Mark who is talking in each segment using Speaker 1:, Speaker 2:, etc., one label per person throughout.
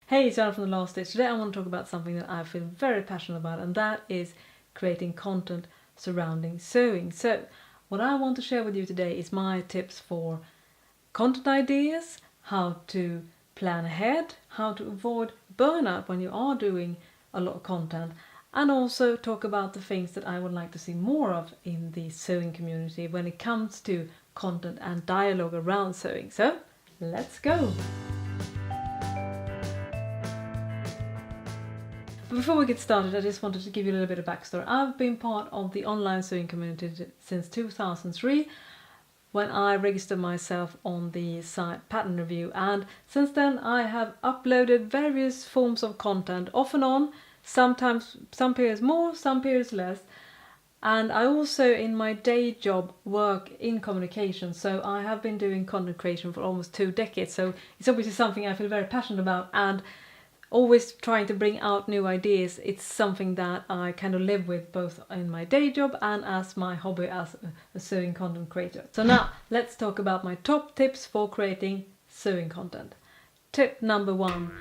Speaker 1: Hey, it's Anna from The Last Stitch. Today I want to talk about something that I feel very passionate about, and that is creating content surrounding sewing. So what I want to share with you today is my tips for content ideas, how to plan ahead, how to avoid burnout when you are doing a lot of content, and also talk about the things that I would like to see more of in the sewing community when it comes to content and dialogue around sewing. So let's go! Before we get started, I just wanted to give you a little bit of backstory. I've been part of the online sewing community since 2003 when I registered myself on the site Pattern Review, and since then I have uploaded various forms of content off and on, sometimes some periods more, some periods less. And I also in my day job work in communication, so I have been doing content creation for almost 2 decades, so it's obviously something I feel very passionate about, and always trying to bring out new ideas. It's something that I kind of live with both in my day job and as my hobby as a sewing content creator. So now let's talk about my top tips for creating sewing content. Tip number 1,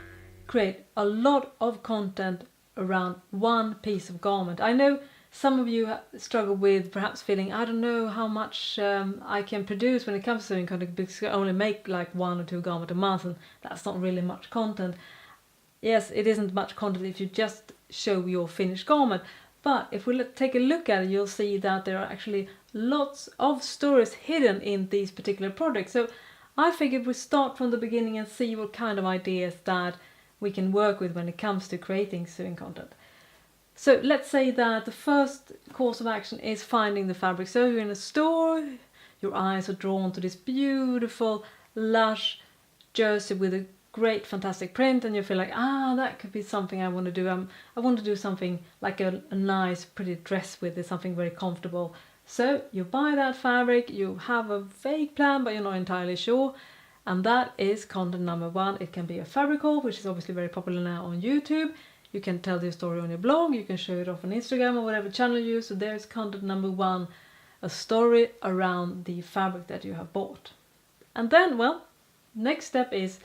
Speaker 1: create a lot of content around one piece of garment. I know some of you struggle with perhaps feeling, I don't know how much I can produce when it comes to sewing content because I only make like 1 or 2 garments a month, and that's not really much content. Yes, it isn't much content if you just show your finished garment, but if we take a look at it, you'll see that there are actually lots of stories hidden in these particular projects. So I figured we start from the beginning and see what kind of ideas that we can work with when it comes to creating sewing content. So let's say that the first course of action is finding the fabric. So you're in a store, your eyes are drawn to this beautiful, lush jersey with a great fantastic print, and you feel like, that could be something I want to do. I want to do something like a nice pretty dress with it, something very comfortable. So you buy that fabric, you have a vague plan but you're not entirely sure, and that is content number 1. It can be a fabric haul, which is obviously very popular now on YouTube. You can tell the story on your blog, you can show it off on Instagram or whatever channel you use. So there's content number 1, a story around the fabric that you have bought. And then, well, next step is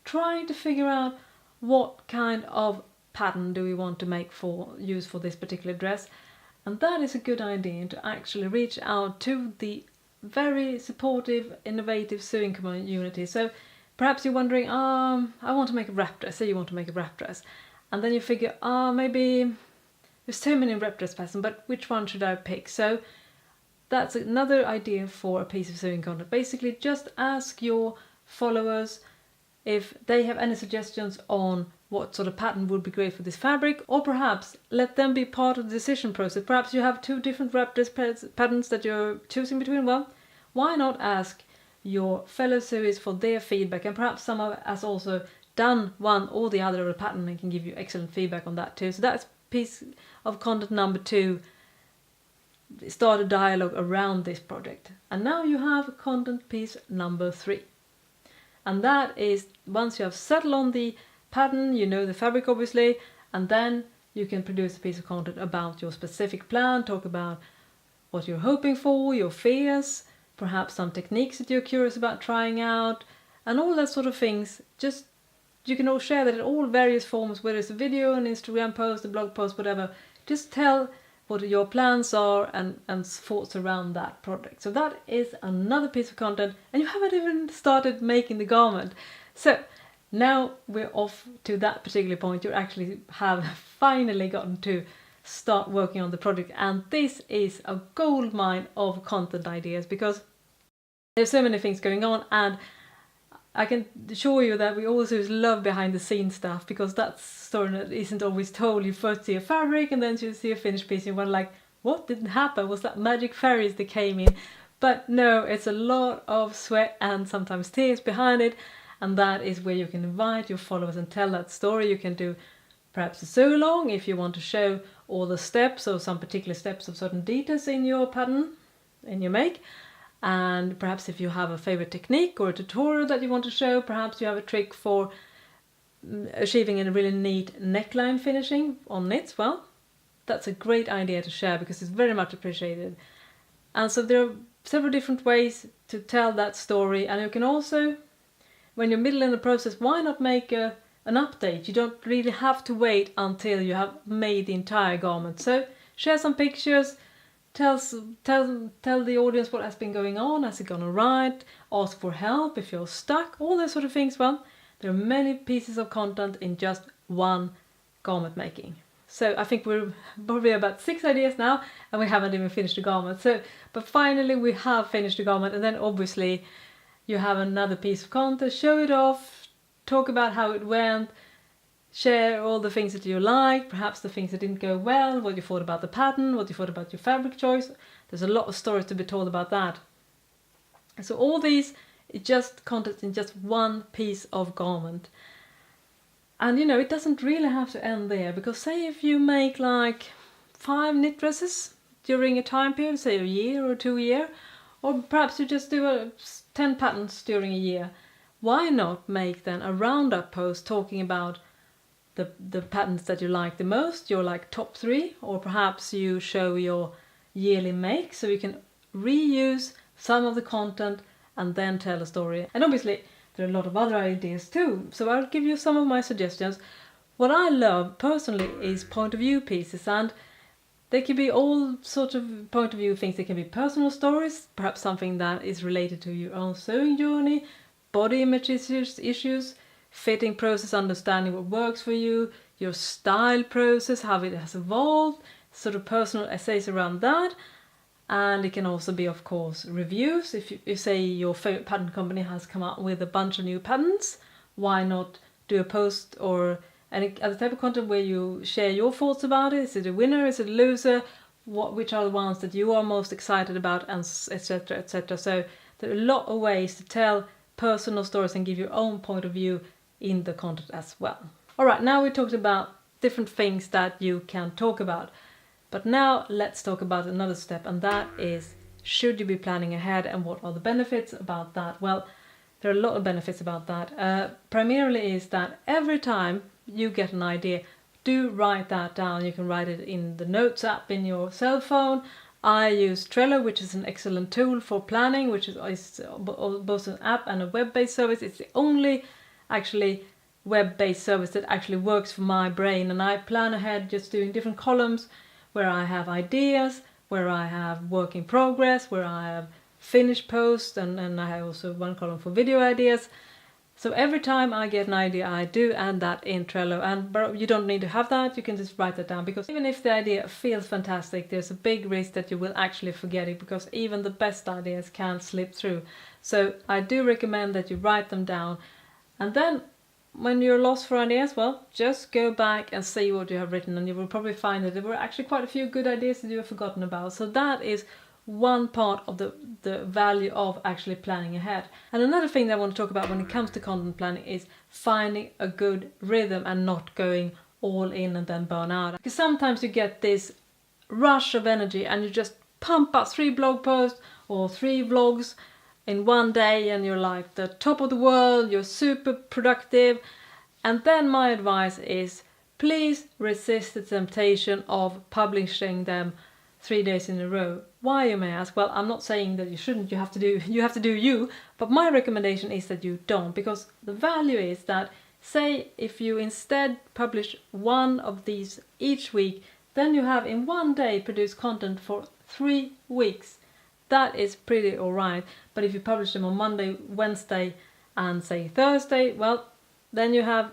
Speaker 1: trying to figure out what kind of pattern do we want to use for this particular dress. And that is a good idea, to actually reach out to the very supportive, innovative sewing community. So perhaps you're wondering, I want to make a wrap dress. Say you want to make a wrap dress, and then you figure, maybe there's so many wrap dress patterns, but which one should I pick? So that's another idea for a piece of sewing content. Basically just ask your followers if they have any suggestions on what sort of pattern would be great for this fabric, or perhaps let them be part of the decision process. Perhaps you have 2 different wrap dress patterns that you're choosing between. Well, why not ask your fellow sewers for their feedback, and perhaps some of us has also done one or the other of a pattern and can give you excellent feedback on that too. So that's piece of content number 2. Start a dialogue around this project. And now you have content piece number 3. And that is, once you have settled on the pattern, you know the fabric obviously, and then you can produce a piece of content about your specific plan, talk about what you're hoping for, your fears, perhaps some techniques that you're curious about trying out, and all that sort of things. Just, you can all share that in all various forms, whether it's a video, an Instagram post, a blog post, whatever. Just tell what your plans are and thoughts around that project. So that is another piece of content, and you haven't even started making the garment. So now we're off to that particular point. You actually have finally gotten to start working on the project, and this is a gold mine of content ideas because there's so many things going on, and I can assure you that we also love behind the scenes stuff, because that story that isn't always told. You first see a fabric and then you see a finished piece and you're like, what didn't happen? Was that magic fairies that came in? But no, it's a lot of sweat and sometimes tears behind it, and that is where you can invite your followers and tell that story. You can do perhaps a sew along if you want to show all the steps or some particular steps of certain details in your pattern, in your make. And perhaps if you have a favorite technique or a tutorial that you want to show, perhaps you have a trick for achieving a really neat neckline finishing on knits, well, that's a great idea to share because it's very much appreciated. And so there are several different ways to tell that story, and you can also, when you're middle in the process, why not make a an update. You don't really have to wait until you have made the entire garment. So share some pictures, tell the audience what has been going on, has it gone alright, ask for help if you're stuck, all those sort of things. Well, there are many pieces of content in just one garment making. So I think we're probably about 6 ideas now, and we haven't even finished the garment. But finally we have finished the garment, and then obviously you have another piece of content, show it off, talk about how it went, share all the things that you like, perhaps the things that didn't go well, what you thought about the pattern, what you thought about your fabric choice. There's a lot of stories to be told about that. So all these is just content in just one piece of garment. And it doesn't really have to end there, because say if you make like 5 knit dresses during a time period, say a year or 2 years, or perhaps you just do 10 patterns during a year, why not make then a roundup post talking about the patterns that you like the most, your like top 3, or perhaps you show your yearly make, so you can reuse some of the content and then tell a story. And obviously there are a lot of other ideas too, so I'll give you some of my suggestions. What I love personally is point of view pieces, and they can be all sorts of point of view things. They can be personal stories, perhaps something that is related to your own sewing journey, body image issues, fitting process, understanding what works for you, your style process, how it has evolved, sort of personal essays around that. And it can also be, of course, reviews. If you say your favorite pattern company has come out with a bunch of new patterns, why not do a post or any other type of content where you share your thoughts about it? Is it a winner? Is it a loser? Which are the ones that you are most excited about, and etc, etc. So there are a lot of ways to tell personal stories and give your own point of view in the content as well. Alright, now we talked about different things that you can talk about. But now let's talk about another step, and that is, should you be planning ahead, and what are the benefits about that? Well, there are a lot of benefits about that. Primarily is that every time you get an idea, do write that down. You can write it in the Notes app in your cell phone. I use Trello, which is an excellent tool for planning, which is both an app and a web-based service. It's the only actually web-based service that actually works for my brain, and I plan ahead just doing different columns where I have ideas, where I have work in progress, where I have finished posts, and I have also one column for video ideas. So every time I get an idea, I do add that in Trello. But you don't need to have that, you can just write that down, because even if the idea feels fantastic, there's a big risk that you will actually forget it, because even the best ideas can slip through. So I do recommend that you write them down, and then when you're lost for ideas, well, just go back and see what you have written, and you will probably find that there were actually quite a few good ideas that you have forgotten about. So that is one part of the value of actually planning ahead. And another thing that I want to talk about when it comes to content planning is finding a good rhythm and not going all in and then burn out. Because sometimes you get this rush of energy and you just pump out 3 blog posts or 3 vlogs in one day, and you're like the top of the world, you're super productive. And then my advice is, please resist the temptation of publishing them 3 days in a row. Why, you may ask? Well, I'm not saying that you shouldn't, you have to do you, but my recommendation is that you don't, because the value is that, say if you instead publish 1 of these each week, then you have in one day produced content for 3 weeks. That is pretty alright. But if you publish them on Monday, Wednesday and say Thursday, well, then you have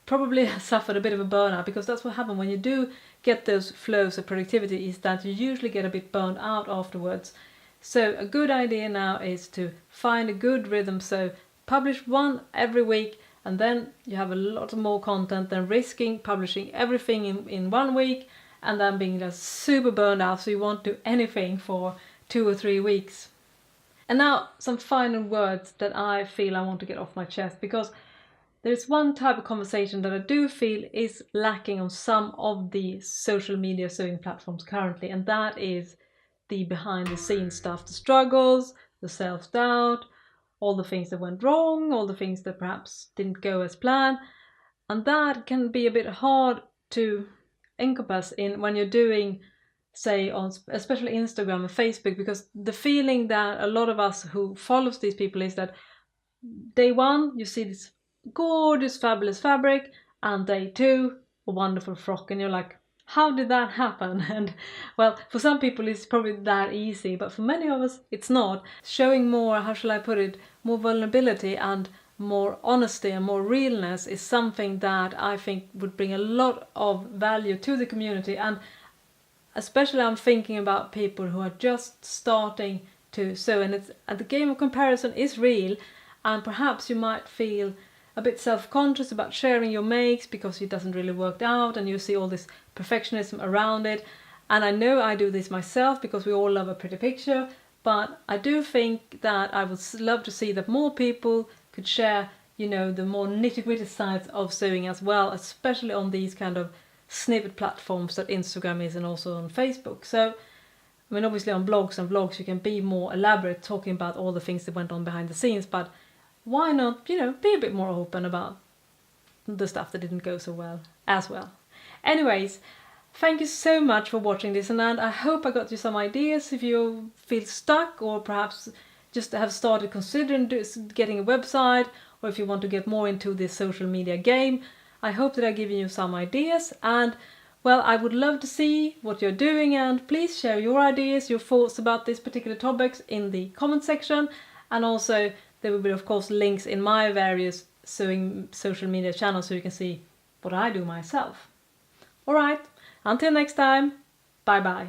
Speaker 1: probably suffered a bit of a burnout, because that's what happens when you do get those flows of productivity, is that you usually get a bit burned out afterwards. So a good idea now is to find a good rhythm. So publish 1 every week, and then you have a lot more content than risking publishing everything in 1 week and then being just super burned out, so you won't do anything for 2 or 3 weeks. And now some final words that I feel I want to get off my chest, because there's one type of conversation that I do feel is lacking on some of the social media sewing platforms currently, and that is the behind the scenes stuff, the struggles, the self-doubt, all the things that went wrong, all the things that perhaps didn't go as planned. And that can be a bit hard to encompass in when you're doing, say, on especially Instagram and Facebook, because the feeling that a lot of us who follows these people is that day 1 you see this gorgeous, fabulous fabric, and day 2, a wonderful frock, and you're like, how did that happen? And well, for some people it's probably that easy, but for many of us it's not. Showing more, how shall I put it, more vulnerability and more honesty and more realness is something that I think would bring a lot of value to the community. And especially I'm thinking about people who are just starting to sew, and the game of comparison is real, and perhaps you might feel a bit self-conscious about sharing your makes because it doesn't really work out and you see all this perfectionism around it. And I know I do this myself because we all love a pretty picture, but I do think that I would love to see that more people could share, you know, the more nitty-gritty sides of sewing as well, especially on these kind of snippet platforms that Instagram is, and also on Facebook. So I mean, obviously on blogs and vlogs you can be more elaborate talking about all the things that went on behind the scenes, but why not, you know, be a bit more open about the stuff that didn't go so well as well. Anyways, thank you so much for watching this, and I hope I got you some ideas if you feel stuck, or perhaps just have started considering getting a website, or if you want to get more into this social media game. I hope that I've given you some ideas, and well, I would love to see what you're doing, and please share your ideas, your thoughts about these particular topics in the comment section. And also there will be of course links in my various sewing social media channels so you can see what I do myself. Alright, until next time, bye bye.